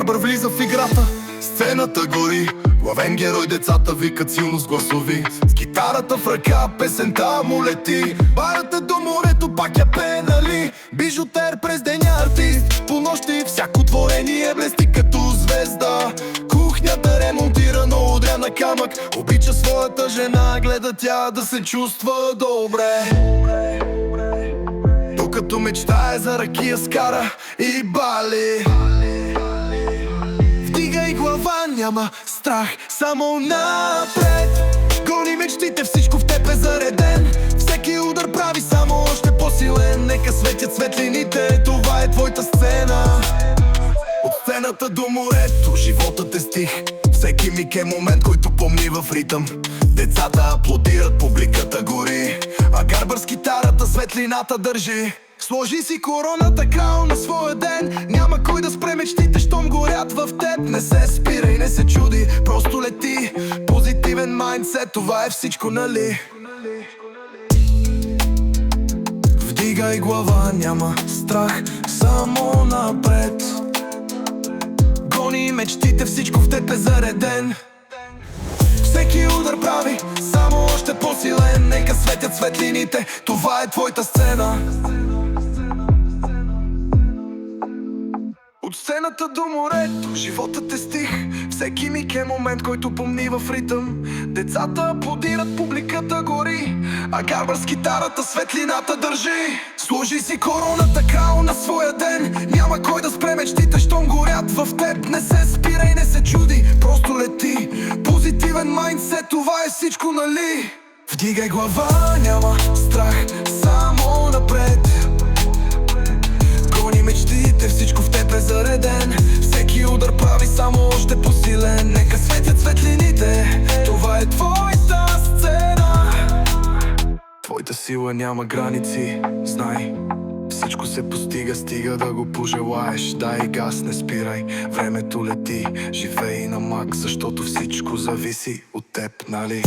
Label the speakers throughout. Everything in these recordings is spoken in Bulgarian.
Speaker 1: Гарбър влиза в играта, сцената гори. Главен герой, децата викат силно с гласови. С китарата в ръка, песента му лети. Барата до морето, пак я пее, нали? Бижутер през деня артист, по нощи всяко творение блести като звезда. Кухнята ремонтирана, удря на камък. Обича своята жена, гледа тя да се чувства добре. Докато мечтае за ракия с кара и Бали. Вдигай глава, няма страх, само напред. Гони мечтите, всичко в теб е зареден. Всеки удар прави само още по-силен. Нека светят светлините, това е твоята сцена. От сцената до морето, животът е стих. Всеки миг е момент, който помни в ритъм. Децата аплодират, публиката гори, а Гарбър с китарата светлината държи. Сложи си короната, крал на своя ден. Няма кой да спре мечтите, щом горят в теб. Не се спирай, не се чуди, просто лети. Позитивен майндсет, това е всичко, нали? Вдигай глава, няма страх, само напред. Гони мечтите, всичко в теб е зареден. Всеки удар прави само още по-силен. Нека светят светлините, това е твоята сцена. От сцената до морето, животът е стих. Всеки миг е момент, който помни в ритъм. Децата аплодират, публиката гори, а Гарбър с китарата светлината държи. Сложи си короната, крал на своя ден. Няма кой да спре мечтите, щом горят в теб. Не се спирай, не се чуди, просто лети. Позитивен майндсет, това е всичко, нали? Вдигай глава, няма страх, само напред. Гони мечтите, всичко в теб е зареден. Всеки удар прави само още по-силен. Нека светят светлините, това е твоята сцена. Твоята сила няма граници, знай. Всичко се постига, стига да го пожелаеш. Дай газ, не спирай, времето лети. Живей на мак, защото всичко зависи от теб, нали?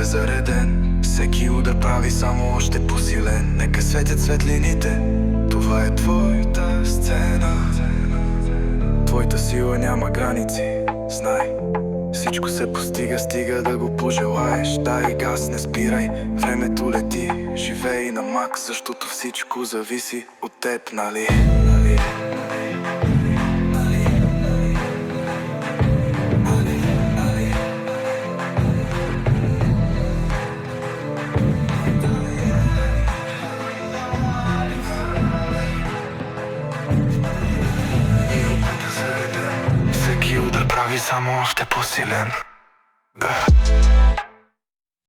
Speaker 1: Зареден. Всеки удар прави само още по-силен. Нека светят светлините, това е твоята сцена. Твоята сила няма граници, знай. Всичко се постига, стига да го пожелаеш. Дай газ, не спирай, времето лети. Живей на мак, защото всичко зависи от теб, нали? Всеки удар прави само още по-силен.